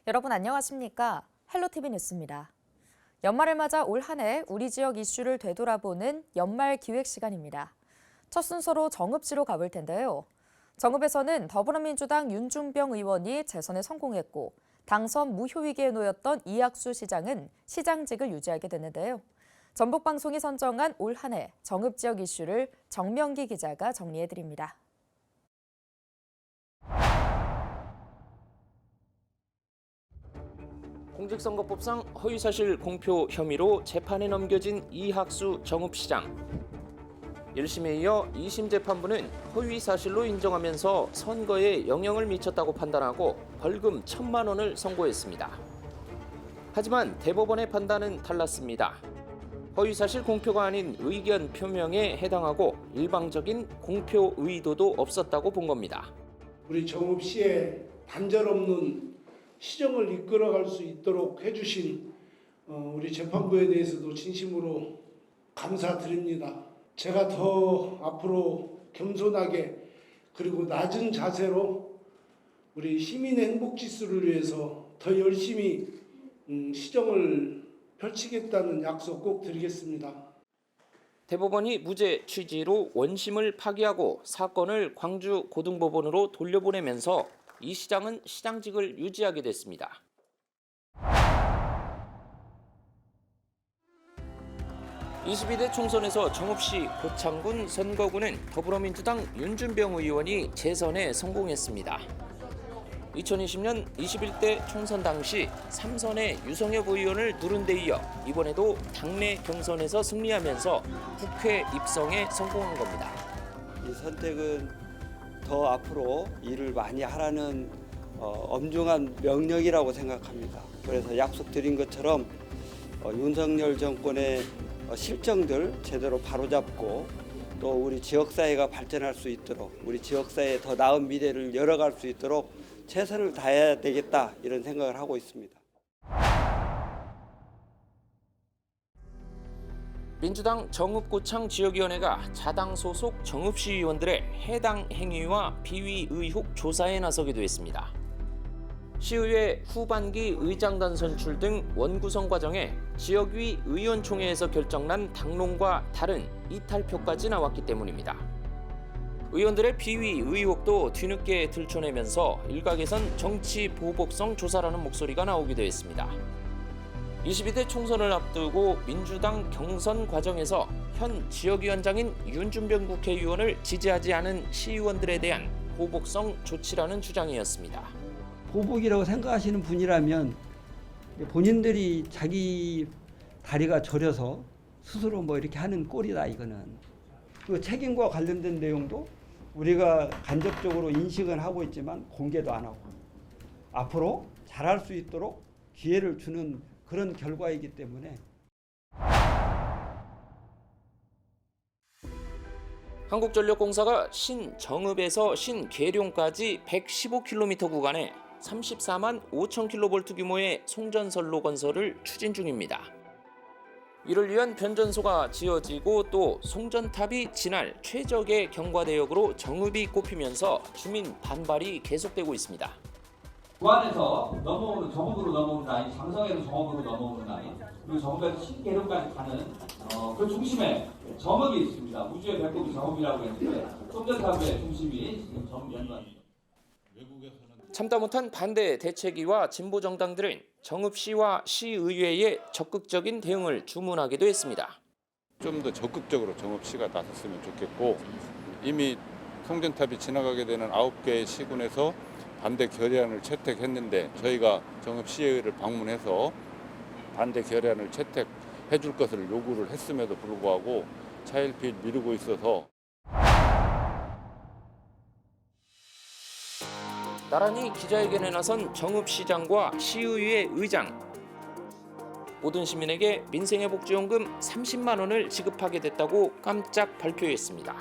여러분 안녕하십니까? 헬로티비 뉴스입니다. 연말을 맞아 올 한 해 우리 지역 이슈를 되돌아보는 연말 기획 시간입니다. 첫 순서로 정읍시로 가볼 텐데요. 정읍에서는 더불어민주당 윤준병 의원이 재선에 성공했고 당선 무효위기에 놓였던 이학수 시장은 시장직을 유지하게 됐는데요. 전북방송이 선정한 올 한 해 정읍 지역 이슈를 정명기 기자가 정리해드립니다. 공직선거법상 허위사실 공표 혐의로 재판에 넘겨진 이학수 정읍시장. 1심에 이어 2심 재판부는 허위사실로 인정하면서 선거에 영향을 미쳤다고 판단하고 벌금 1,000만 원을 선고했습니다. 하지만 대법원의 판단은 달랐습니다. 허위사실 공표가 아닌 의견 표명에 해당하고 일방적인 공표 의도도 없었다고 본 겁니다. 우리 정읍시에 단절 없는 시정을 이끌어갈 수 있도록 해주신 우리 재판부에 대해서도 진심으로 감사드립니다. 제가 더 앞으로 겸손하게 그리고 낮은 자세로 우리 시민의 행복 지수를 위해서 더 열심히 시정을 펼치겠다는 약속 꼭 드리겠습니다. 대법원이 무죄 취지로 원심을 파기하고 사건을 광주 고등법원으로 돌려보내면서 이 시장은 시장직을 유지하게 됐습니다. (22대) 총선에서 정읍시 고창군 선거구는 더불어민주당 윤준병 의원이 재선에 성공했습니다. 2020년 21대 총선 당시 3선의 유성엽 의원을 누른 데 이어 이번에도 당내 경선에서 승리하면서 국회 입성에 성공한 겁니다. 이 선택은 더 앞으로 일을 많이 하라는 엄중한 명령이라고 생각합니다. 그래서 약속드린 것처럼 윤석열 정권의 실정들 제대로 바로잡고 또 우리 지역사회가 발전할 수 있도록 우리 지역사회의 더 나은 미래를 열어갈 수 있도록 최선을 다해야 되겠다 이런 생각을 하고 있습니다. 민주당 정읍고창 지역위원회가 자당 소속 정읍시 의원들의 해당 행위와 비위 의혹 조사에 나서기도 했습니다. 시의회 후반기 의장단 선출 등 원구성 과정에 지역위 의원총회에서 결정난 당론과 다른 이탈표까지 나왔기 때문입니다. 의원들의 비위 의혹도 뒤늦게 들춰내면서 일각에선 정치 보복성 조사라는 목소리가 나오기도 했습니다. 22대 총선을 앞두고 민주당 경선 과정에서 현 지역위원장인 윤준병 국회의원을 지지하지 않은 시의원들에 대한 보복성 조치라는 주장이었습니다. 보복이라고 생각하시는 분이라면 본인들이 자기 다리가 저려서 스스로 뭐 이렇게 하는 꼴이다 이거는. 그 책임과 관련된 내용도 우리가 간접적으로 인식은 하고 있지만 공개도 안 하고 앞으로 잘할 수 있도록 기회를 주는 그런 결과이기 때문에 한국전력공사가 신정읍에서 신계룡까지 115km 구간에 34만 5천 킬로볼트 규모의 송전선로 건설을 추진 중입니다. 이를 위한 변전소가 지어지고 또 송전탑이 진할 최적의 경과대역으로 정읍이 꼽히면서 주민 반발이 계속되고 있습니다. 구안에서 넘어오는 정읍으로 넘어오는 라인, 장성에서 정읍으로 넘어오는 라인, 그리고 정읍에서 신계룡까지 가는 그 중심에 정읍이 있습니다. 우주의 배꼽이 정읍이라고 했는데 송전탑의 중심이 지금 정읍입니다. 참다 못한 반대 대책위와 진보 정당들은 정읍시와 시의회에 적극적인 대응을 주문하기도 했습니다. 좀 더 적극적으로 정읍시가 나섰으면 좋겠고 이미 송전탑이 지나가게 되는 9개의 시군에서 반대 결의안을 채택했는데 저희가 정읍시의회를 방문해서 반대 결의안을 채택해 줄 것을 요구를 했음에도 불구하고 차일피일 미루고 있어서 나란히 기자회견에 나선 정읍시장과 시의회 의장. 모든 시민에게 민생회복지원금 30만 원을 지급하게 됐다고 깜짝 발표했습니다.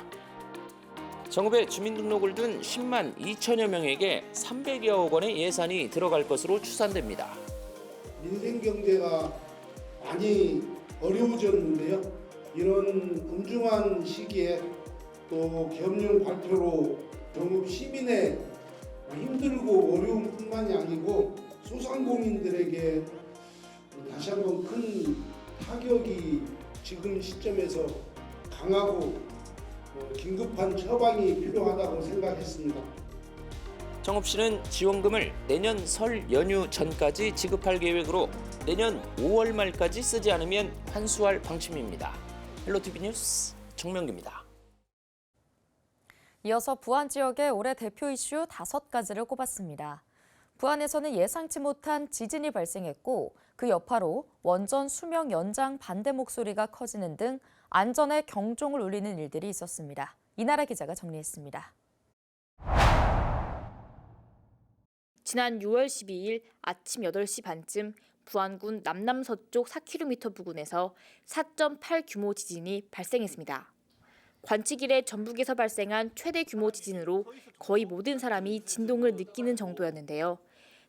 정읍에 주민등록을 둔 10만 2천여 명에게 300여억 원의 예산이 들어갈 것으로 추산됩니다. 민생경제가 많이 어려워졌는데요. 이런 엄중한 시기에 또 겸용 발표로 정읍 시민의 힘들고 어려움뿐만이 아니고 소상공인들에게 다시 한번 큰 타격이 지금 시점에서 강하고 긴급한 처방이 필요하다고 생각했습니다. 정읍시는 지원금을 내년 설 연휴 전까지 지급할 계획으로 내년 5월 말까지 쓰지 않으면 환수할 방침입니다. 헬로티비 뉴스 정명규입니다. 이어서 부안 지역의 올해 대표 이슈 5가지를 꼽았습니다. 부안에서는 예상치 못한 지진이 발생했고 그 여파로 원전 수명 연장 반대 목소리가 커지는 등 안전에 경종을 울리는 일들이 있었습니다. 이나라 기자가 정리했습니다. 지난 6월 12일 아침 8시 반쯤 부안군 남남서쪽 4km 부근에서 4.8 규모 지진이 발생했습니다. 관측 이래 전북에서 발생한 최대 규모 지진으로 거의 모든 사람이 진동을 느끼는 정도였는데요.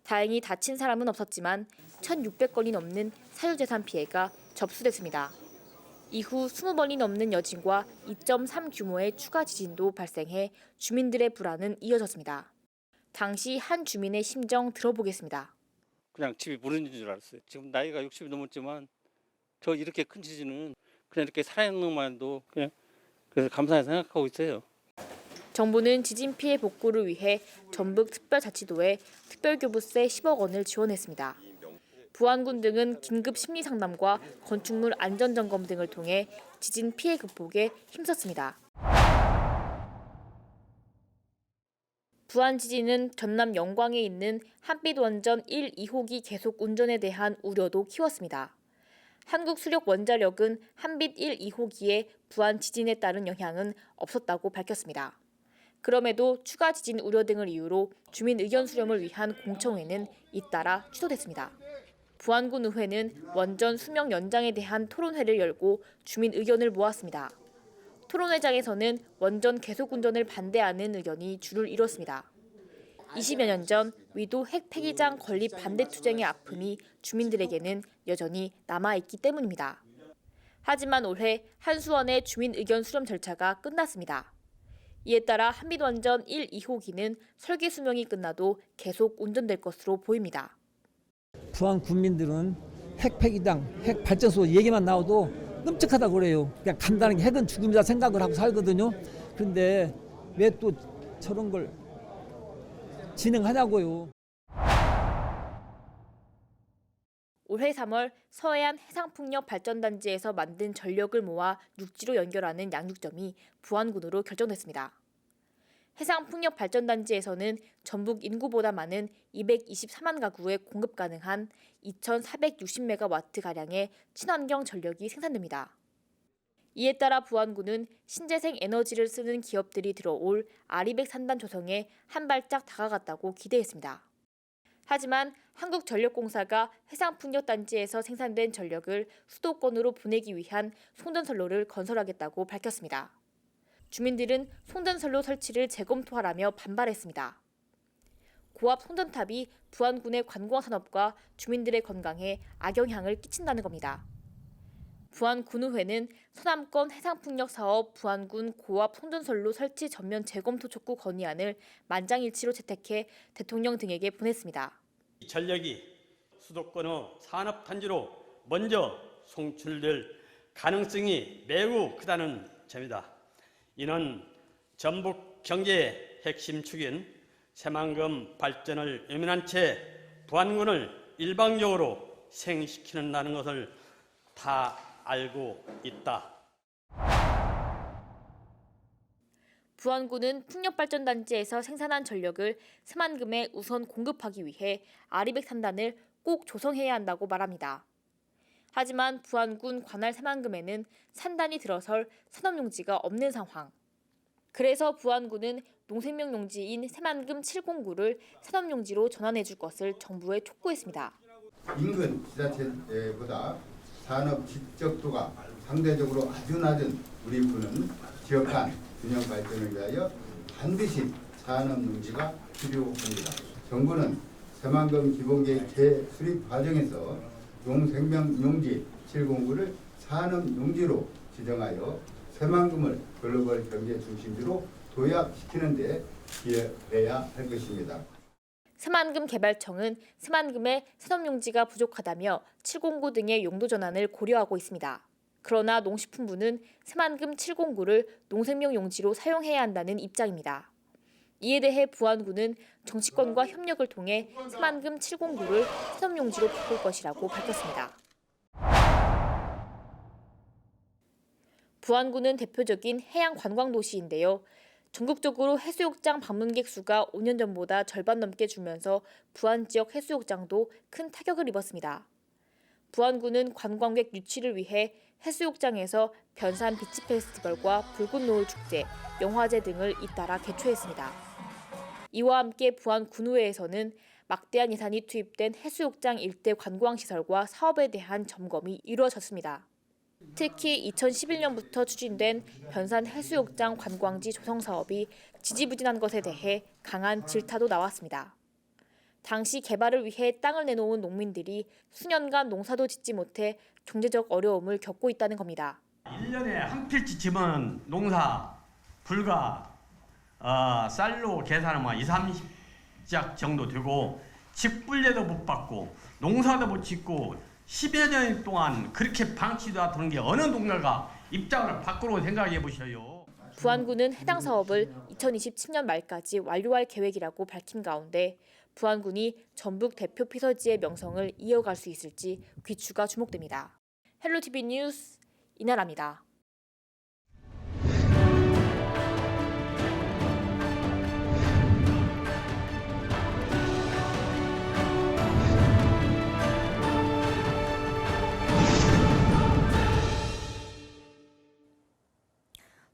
다행히 다친 사람은 없었지만 1,600건이 넘는 사유재산 피해가 접수됐습니다. 이후 20번이 넘는 여진과 2.3 규모의 추가 지진도 발생해 주민들의 불안은 이어졌습니다. 당시 한 주민의 심정 들어보겠습니다. 그냥 집이 무너진 줄 알았어요. 지금 나이가 60이 넘었지만 저 이렇게 큰 지진은 그냥 이렇게 살아있는 것만도 그냥 그래서 감사히 생각하고 있어요. 정부는 지진 피해 복구를 위해 전북특별자치도에 특별교부세 10억 원을 지원했습니다. 부안군 등은 긴급 심리상담과 건축물 안전점검 등을 통해 지진 피해 극복에 힘썼습니다. 부안 지진은 전남 영광에 있는 한빛원전 1, 2호기 계속 운전에 대한 우려도 키웠습니다. 한국수력원자력은 한빛 1, 2호기에 부안 지진에 따른 영향은 없었다고 밝혔습니다. 그럼에도 추가 지진 우려 등을 이유로 주민 의견 수렴을 위한 공청회는 잇따라 취소됐습니다. 부안군 의회는 원전 수명 연장에 대한 토론회를 열고 주민 의견을 모았습니다. 토론회장에서는 원전 계속 운전을 반대하는 의견이 줄을 이뤘습니다. 20여 년 전 위도 핵 폐기장 건립 반대 투쟁의 아픔이 주민들에게는 여전히 남아있기 때문입니다. 하지만 올해 한수원의 주민 의견 수렴 절차가 끝났습니다. 이에 따라 한빛원전 1, 2호기는 설계 수명이 끝나도 계속 운전될 것으로 보입니다. 부안 국민들은 핵 폐기장, 핵 발전소 얘기만 나와도 끔찍하다고 그래요. 그냥 간단하게 핵은 죽음이다 생각을 하고 살거든요. 그런데 왜 또 저런 걸 진행하냐고요. 올해 3월 서해안 해상풍력 발전단지에서 만든 전력을 모아 육지로 연결하는 양육점이 부안군으로 결정됐습니다. 해상풍력발전단지에서는 전북 인구보다 많은 224만 가구에 공급 가능한 2,460메가와트가량의 친환경 전력이 생산됩니다. 이에 따라 부안군은 신재생 에너지를 쓰는 기업들이 들어올 아리백 산단 조성에 한 발짝 다가갔다고 기대했습니다. 하지만 한국전력공사가 해상풍력단지에서 생산된 전력을 수도권으로 보내기 위한 송전선로를 건설하겠다고 밝혔습니다. 주민들은 송전선로 설치를 재검토하라며 반발했습니다. 고압 송전탑이 부안군의 관광산업과 주민들의 건강에 악영향을 끼친다는 겁니다. 부안군의회는 서남권 해상풍력 사업 부안군 고압 송전선로 설치 전면 재검토 촉구 건의안을 만장일치로 채택해 대통령 등에게 보냈습니다. 전력이 수도권의 산업단지로 먼저 송출될 가능성이 매우 크다는 점이다. 이는 전북 경제의 핵심 축인 새만금 발전을 외면한 채 부안군을 일방적으로 생시키는다는 것을 다 알고 있다. 부안군은 풍력발전단지에서 생산한 전력을 새만금에 우선 공급하기 위해 아리백 산단을 꼭 조성해야 한다고 말합니다. 하지만 부안군 관할 새만금에는 산단이 들어설 산업용지가 없는 상황. 그래서 부안군은 농생명용지인 새만금 709를 산업용지로 전환해줄 것을 정부에 촉구했습니다. 인근 지자체보다 산업 집적도가 상대적으로 아주 낮은 우리 군은 지역 간 균형 발전을 위하여 반드시 산업용지가 필요합니다. 정부는 새만금 기본계획 재수립 과정에서 농생명용지 709를 산업용지로 지정하여 새만금을 글로벌 경제 중심지로 도약시키는 데 기여해야 할 것입니다. 새만금 개발청은 새만금의 산업용지가 부족하다며 709 등의 용도 전환을 고려하고 있습니다. 그러나 농식품부는 새만금 709를 농생명 용지로 사용해야 한다는 입장입니다. 이에 대해 부안군은 정치권과 협력을 통해 새만금 709를 산업용지로 바꿀 것이라고 밝혔습니다. 부안군은 대표적인 해양 관광 도시인데요. 전국적으로 해수욕장 방문객 수가 5년 전보다 절반 넘게 줄면서 부안 지역 해수욕장도 큰 타격을 입었습니다. 부안군은 관광객 유치를 위해 해수욕장에서 변산 비치 페스티벌과 붉은 노을 축제, 영화제 등을 잇따라 개최했습니다. 이와 함께 부안 군의회에서는 막대한 예산이 투입된 해수욕장 일대 관광시설과 사업에 대한 점검이 이루어졌습니다. 특히 2011년부터 추진된 변산 해수욕장 관광지 조성 사업이 지지부진한 것에 대해 강한 질타도 나왔습니다. 당시 개발을 위해 땅을 내놓은 농민들이 수년간 농사도 짓지 못해 경제적 어려움을 겪고 있다는 겁니다. 1년에 한 필지 지면 농사 불과 쌀로 계산하면 20-30작 정도 되고 직불례도 못 받고 농사도 못 짓고 10여 년 동안 그렇게 방치도 않던 게 어느 농가가 입장을 바꾸라고 생각해 보셔요. 부안군은 해당 사업을 2027년 말까지 완료할 계획이라고 밝힌 가운데 부안군이 전북 대표 피서지의 명성을 이어갈 수 있을지 귀추가 주목됩니다. 헬로티비 뉴스 이나라입니다.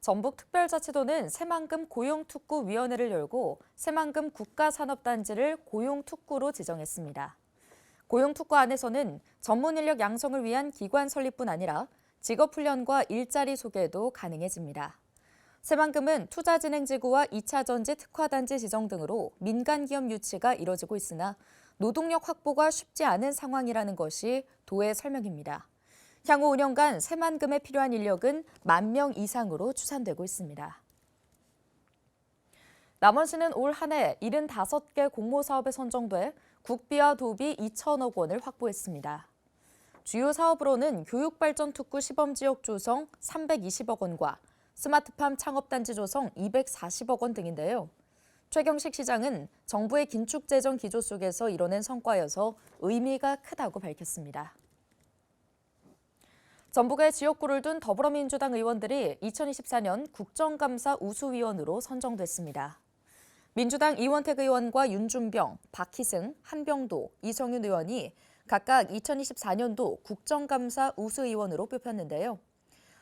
전북특별자치도는 새만금 고용특구위원회를 열고 새만금 국가산업단지를 고용특구로 지정했습니다. 고용특구 안에서는 전문인력 양성을 위한 기관 설립뿐 아니라 직업훈련과 일자리 소개도 가능해집니다. 새만금은 투자진행지구와 2차전지 특화단지 지정 등으로 민간기업 유치가 이뤄지고 있으나 노동력 확보가 쉽지 않은 상황이라는 것이 도의 설명입니다. 향후 5년간 새만금에 필요한 인력은 10,000명 이상으로 추산되고 있습니다. 남원시는 올 한 해 75개 공모사업에 선정돼 국비와 도비 2천억 원을 확보했습니다. 주요 사업으로는 교육발전특구 시범지역 조성 320억 원과 스마트팜 창업단지 조성 240억 원 등인데요. 최경식 시장은 정부의 긴축재정 기조 속에서 이뤄낸 성과여서 의미가 크다고 밝혔습니다. 전북의 지역구를 둔 더불어민주당 의원들이 2024년 국정감사 우수위원으로 선정됐습니다. 민주당 이원택 의원과 윤준병, 박희승, 한병도, 이성윤 의원이 각각 2024년도 국정감사 우수의원으로 뽑혔는데요.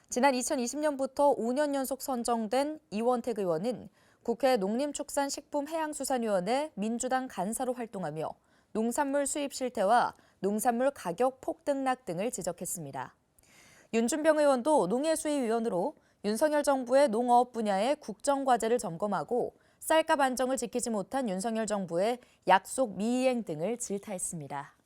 지난 2020년부터 5년 연속 선정된 이원택 의원은 국회 농림축산식품해양수산위원회 민주당 간사로 활동하며 농산물 수입 실태와 농산물 가격 폭등락 등을 지적했습니다. 윤준병 의원도 농해수위위원으로 윤석열 정부의 농어업 분야의 국정과제를 점검하고 쌀값 안정을 지키지 못한 윤석열 정부의 약속 미이행 등을 질타했습니다.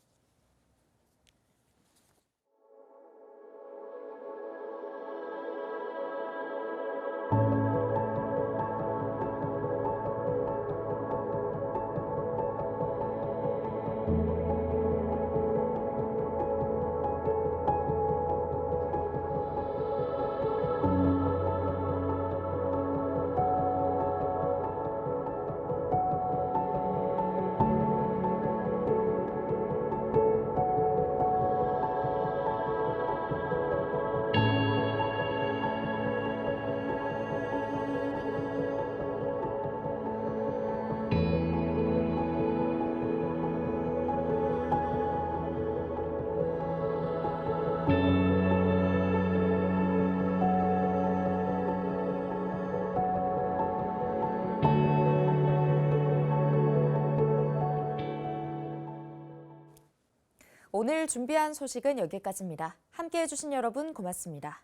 오늘 준비한 소식은 여기까지입니다. 함께해 주신 여러분 고맙습니다.